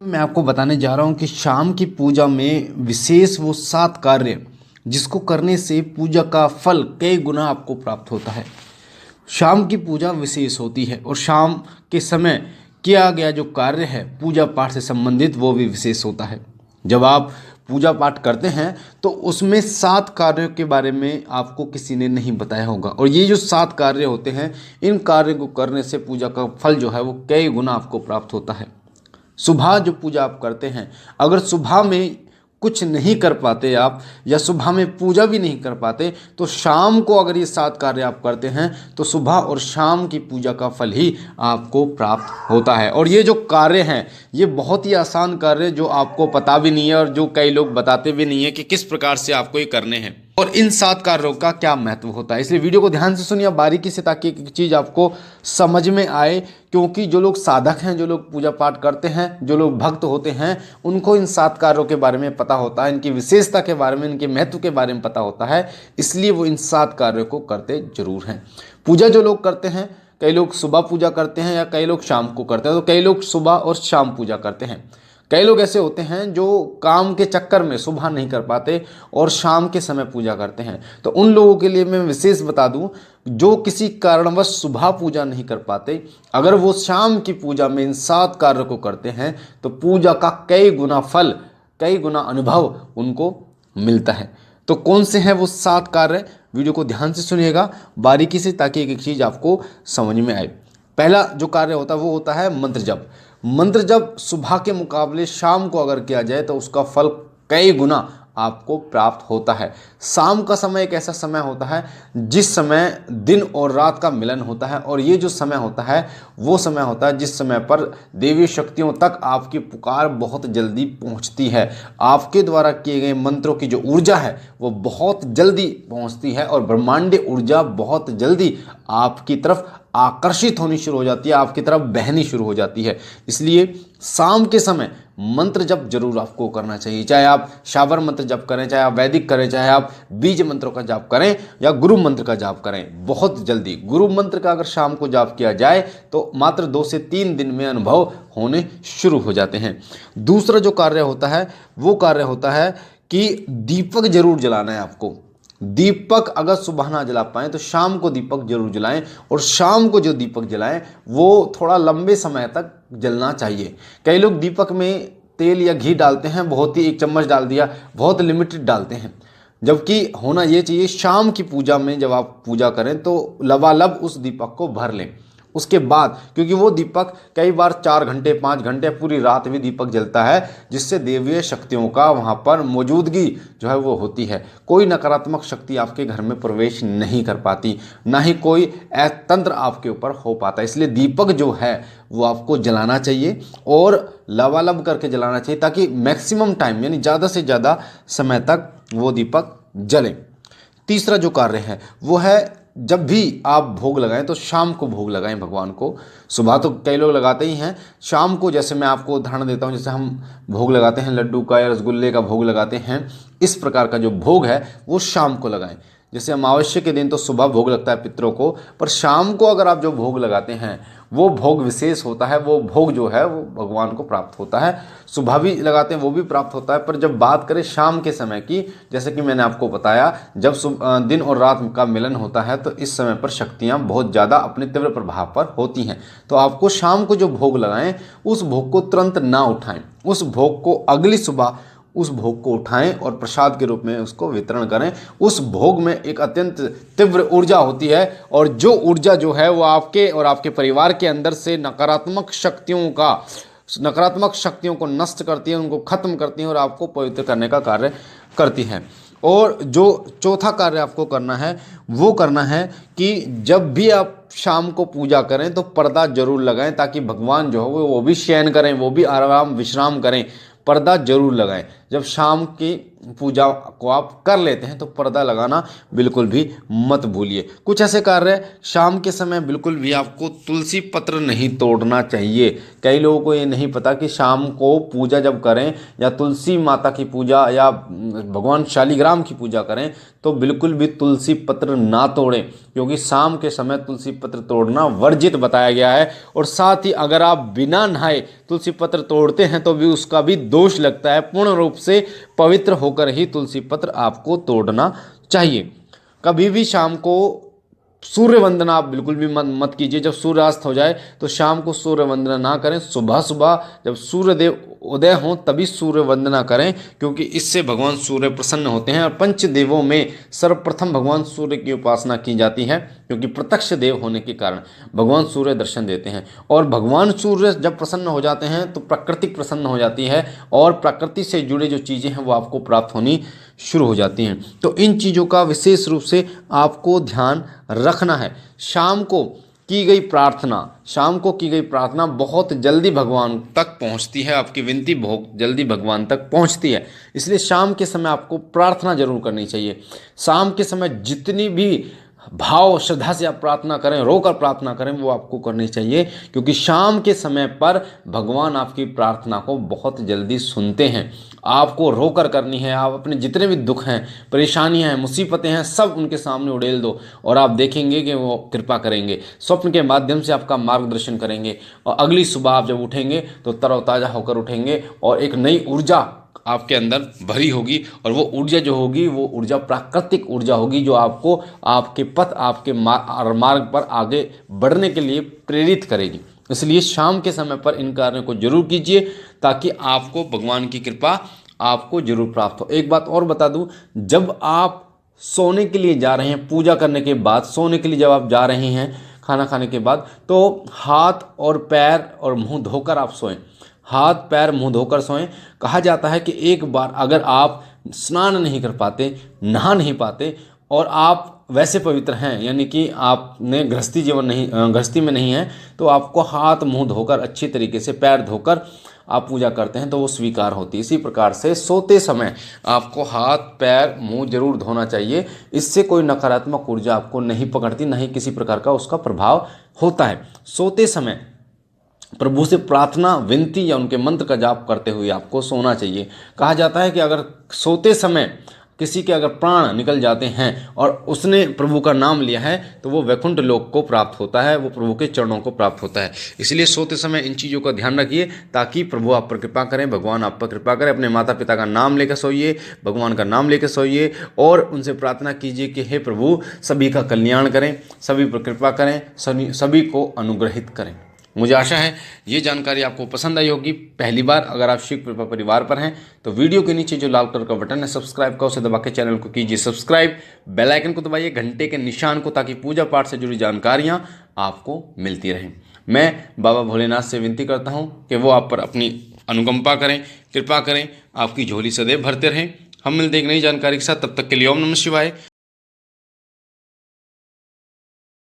मैं आपको बताने जा रहा हूँ कि शाम की पूजा में विशेष वो 7 कार्य जिसको करने से पूजा का फल कई गुना आपको प्राप्त होता है। शाम की पूजा विशेष होती है और शाम के समय किया गया जो कार्य है पूजा पाठ से संबंधित वो भी विशेष होता है। जब आप पूजा पाठ करते हैं तो उसमें 7 कार्यों के बारे में आपको किसी ने नहीं बताया होगा और ये जो 7 कार्य होते हैं इन कार्यों को करने से पूजा का फल जो है वो कई गुना आपको प्राप्त होता है। सुबह जो पूजा आप करते हैं, अगर सुबह में कुछ नहीं कर पाते आप या सुबह में पूजा भी नहीं कर पाते तो शाम को अगर ये 7 कार्य आप करते हैं तो सुबह और शाम की पूजा का फल ही आपको प्राप्त होता है। और ये जो कार्य हैं ये बहुत ही आसान कार्य जो आपको पता भी नहीं है और जो कई लोग बताते भी नहीं है कि किस प्रकार से आपको ये करने हैं और इन 7 कार्यों का क्या महत्व होता है। इसलिए वीडियो को ध्यान से सुनिए बारीकी से ताकि एक चीज़ आपको समझ में आए, क्योंकि जो लोग साधक हैं, जो लोग पूजा पाठ करते हैं, जो लोग भक्त होते हैं, उनको इन 7 कार्यों के बारे में पता होता है, इनकी विशेषता के बारे में, इनके महत्व के बारे में पता होता है, इसलिए वो इन 7 कार्यों को करते जरूर हैं। पूजा जो लोग करते हैं, कई लोग सुबह पूजा करते हैं या कई लोग शाम को करते हैं, तो कई लोग सुबह और शाम पूजा करते हैं। कई लोग ऐसे होते हैं जो काम के चक्कर में सुबह नहीं कर पाते और शाम के समय पूजा करते हैं। तो उन लोगों के लिए मैं विशेष बता दूं, जो किसी कारणवश सुबह पूजा नहीं कर पाते, अगर वो शाम की पूजा में इन 7 कार्यों को करते हैं तो पूजा का कई गुना फल, कई गुना अनुभव उनको मिलता है। तो कौन से हैं वो 7 कार्य, वीडियो को ध्यान से सुनिएगा बारीकी से ताकि एक एक चीज़ आपको समझ में आए। पहला जो कार्य होता है वो होता है मंत्र जप। मंत्र जप सुबह के मुकाबले शाम को अगर किया जाए तो उसका फल कई गुना आपको प्राप्त होता है। शाम का समय एक ऐसा समय होता है जिस समय दिन और रात का मिलन होता है और ये जो समय होता है वो समय होता है जिस समय पर देवी शक्तियों तक आपकी पुकार बहुत जल्दी पहुंचती है। आपके द्वारा किए गए मंत्रों की जो ऊर्जा है वो बहुत जल्दी पहुंचती है और ब्रह्मांडीय ऊर्जा बहुत जल्दी आपकी तरफ आकर्षित होनी शुरू हो जाती है, आपकी तरफ बहनी शुरू हो जाती है। इसलिए शाम के समय मंत्र जप जरूर आपको करना चाहिए, चाहे आप शावर मंत्र जप करें, चाहे आप वैदिक करें, चाहे आप बीज मंत्रों का जाप करें या गुरु मंत्र का जाप करें। बहुत जल्दी गुरु मंत्र का अगर शाम को जाप किया जाए तो मात्र 2 से 3 दिन में अनुभव होने शुरू हो जाते हैं। दूसरा जो कार्य होता है वो कार्य होता है कि दीपक जरूर जलाना है आपको। दीपक अगर सुबह ना जला पाएँ तो शाम को दीपक जरूर जलाएं और शाम को जो दीपक जलाएं वो थोड़ा लंबे समय तक जलना चाहिए। कई लोग दीपक में तेल या घी डालते हैं, बहुत ही 1 चम्मच डाल दिया, बहुत लिमिटेड डालते हैं, जबकि होना ये चाहिए शाम की पूजा में जब आप पूजा करें तो लबालब उस दीपक को भर लें। उसके बाद, क्योंकि वो दीपक कई बार 4 घंटे 5 घंटे पूरी रात भी दीपक जलता है, जिससे देवीय शक्तियों का वहाँ पर मौजूदगी जो है वो होती है। कोई नकारात्मक शक्ति आपके घर में प्रवेश नहीं कर पाती, ना ही कोई तंत्र आपके ऊपर हो पाता। इसलिए दीपक जो है वो आपको जलाना चाहिए और लबालब करके जलाना चाहिए ताकि मैक्सिमम टाइम यानी ज़्यादा से ज़्यादा समय तक वो दीपक जले। तीसरा जो कार्य है वो है जब भी आप भोग लगाएं तो शाम को भोग लगाएं भगवान को। सुबह तो कई लोग लगाते ही हैं, शाम को जैसे मैं आपको उदाहरण देता हूं, जैसे हम भोग लगाते हैं लड्डू का या रसगुल्ले का भोग लगाते हैं, इस प्रकार का जो भोग है वो शाम को लगाएं। जैसे अमावस्या के दिन तो सुबह भोग लगता है पितरों को, पर शाम को अगर आप जो भोग लगाते हैं वो भोग विशेष होता है, वो भोग जो है वो भगवान को प्राप्त होता है। सुबह भी लगाते हैं वो भी प्राप्त होता है, पर जब बात करें शाम के समय की, जैसे कि मैंने आपको बताया, जब दिन और रात का मिलन होता है तो इस समय पर शक्तियाँ बहुत ज़्यादा अपने तीव्र प्रभाव पर होती हैं। तो आपको शाम को जो भोग लगाएं उस भोग को तुरंत ना उठाएं, उस भोग को अगली सुबह उस भोग को उठाएं और प्रसाद के रूप में उसको वितरण करें। उस भोग में एक अत्यंत तीव्र ऊर्जा होती है और जो ऊर्जा जो है वो आपके और आपके परिवार के अंदर से नकारात्मक शक्तियों को नष्ट करती है, उनको खत्म करती है और आपको पवित्र करने का कार्य करती है। और जो चौथा कार्य आपको करना है वो करना है कि जब भी आप शाम को पूजा करें तो पर्दा जरूर लगाएं ताकि भगवान जो है वो भी शयन करें, वो भी आराम विश्राम करें। पर्दा जरूर लगाएं। जब शाम की पूजा को आप कर लेते हैं तो पर्दा लगाना बिल्कुल भी मत भूलिए। कुछ ऐसे कार्य शाम के समय बिल्कुल भी आपको तुलसी पत्र नहीं तोड़ना चाहिए। कई लोगों को ये नहीं पता कि शाम को पूजा जब करें या तुलसी माता की पूजा या भगवान शालिग्राम की पूजा करें तो बिल्कुल भी तुलसी पत्र ना तोड़ें, क्योंकि शाम के समय तुलसी पत्र तोड़ना वर्जित बताया गया है। और साथ ही अगर आप बिना नहाए तुलसी पत्र तोड़ते हैं तो भी उसका भी दोष लगता है। पूर्ण रूप से पवित्र होकर ही तुलसी पत्र आपको तोड़ना चाहिए। कभी भी शाम को सूर्य वंदना आप बिल्कुल भी मत कीजिए। जब सूर्यास्त हो जाए तो शाम को सूर्य वंदना ना करें। सुबह सुबह जब सूर्यदेव उदय हों तभी सूर्य वंदना करें, क्योंकि इससे भगवान सूर्य प्रसन्न होते हैं। और पंचदेवों में सर्वप्रथम भगवान सूर्य की उपासना की जाती है, क्योंकि प्रत्यक्ष देव होने के कारण भगवान सूर्य दर्शन देते हैं। और भगवान सूर्य जब प्रसन्न हो जाते हैं तो प्रकृति प्रसन्न हो जाती है और प्रकृति से जुड़े जो चीज़ें हैं वो आपको प्राप्त होनी शुरू हो जाती हैं। तो इन चीज़ों का विशेष रूप से आपको ध्यान रखना है। शाम को की गई प्रार्थना बहुत जल्दी भगवान तक पहुंचती है। आपकी विनती बहुत जल्दी भगवान तक पहुंचती है। इसलिए शाम के समय आपको प्रार्थना जरूर करनी चाहिए। शाम के समय जितनी भी भाव श्रद्धा से आप प्रार्थना करें, रोकर प्रार्थना करें, वो आपको करनी चाहिए, क्योंकि शाम के समय पर भगवान आपकी प्रार्थना को बहुत जल्दी सुनते हैं। आपको रोकर करनी है। आप अपने जितने भी दुख हैं, परेशानियां हैं, मुसीबतें हैं, सब उनके सामने उड़ेल दो और आप देखेंगे कि वो कृपा करेंगे। स्वप्न के माध्यम से आपका मार्गदर्शन करेंगे और अगली सुबह आप जब उठेंगे तो तरोताज़ा होकर उठेंगे और एक नई ऊर्जा आपके अंदर भरी होगी। और वो ऊर्जा जो होगी वो ऊर्जा प्राकृतिक ऊर्जा होगी, जो आपको आपके पथ, आपके मार्ग पर आगे बढ़ने के लिए प्रेरित करेगी। इसलिए शाम के समय पर इन कार्यों को जरूर कीजिए, ताकि आपको भगवान की कृपा आपको जरूर प्राप्त हो। एक बात और बता दूं, जब आप सोने के लिए जा रहे हैं, पूजा करने के बाद सोने के लिए जब आप जा रहे हैं खाना खाने के बाद, तो हाथ और पैर और मुंह धोकर आप सोएं। हाथ पैर मुंह धोकर सोएं। कहा जाता है कि एक बार अगर आप स्नान नहीं कर पाते, नहा नहीं पाते और आप वैसे पवित्र हैं, यानी कि आपने गृहस्थी में नहीं है, तो आपको हाथ मुंह धोकर अच्छी तरीके से पैर धोकर आप पूजा करते हैं तो वो स्वीकार होती है। इसी प्रकार से सोते समय आपको हाथ पैर मुंह जरूर धोना चाहिए। इससे कोई नकारात्मक ऊर्जा आपको नहीं पकड़ती, नहीं किसी प्रकार का उसका प्रभाव होता है। सोते समय प्रभु से प्रार्थना, विनती या उनके मंत्र का जाप करते हुए आपको सोना चाहिए। कहा जाता है कि अगर सोते समय किसी के अगर प्राण निकल जाते हैं और उसने प्रभु का नाम लिया है तो वो वैकुंठ लोक को प्राप्त होता है, वो प्रभु के चरणों को प्राप्त होता है। इसलिए सोते समय इन चीज़ों का ध्यान रखिए, ताकि प्रभु आप पर कृपा करें, भगवान आप पर कृपा करें। अपने माता पिता का नाम लेकर सोइए, भगवान का नाम लेकर सोइए और उनसे प्रार्थना कीजिए कि हे प्रभु सभी का कल्याण करें, सभी पर कृपा करें, सभी को अनुग्रहित करें। मुझे आशा है ये जानकारी आपको पसंद आई होगी। पहली बार अगर आप शिव कृपा परिवार पर हैं तो वीडियो के नीचे जो लाल कलर का बटन है सब्सक्राइब का, उसे दबा के चैनल को कीजिए सब्सक्राइब, बेल आइकन को दबाइए, घंटे के निशान को, ताकि पूजा पाठ से जुड़ी जानकारियां आपको मिलती रहें। मैं बाबा भोलेनाथ से विनती करता हूं कि वो आप पर अपनी अनुकंपा करें, कृपा करें, आपकी झोली सदैव भरते रहें। हम मिलते एक नई जानकारी के साथ, तब तक के लिए ओम नमः शिवाय।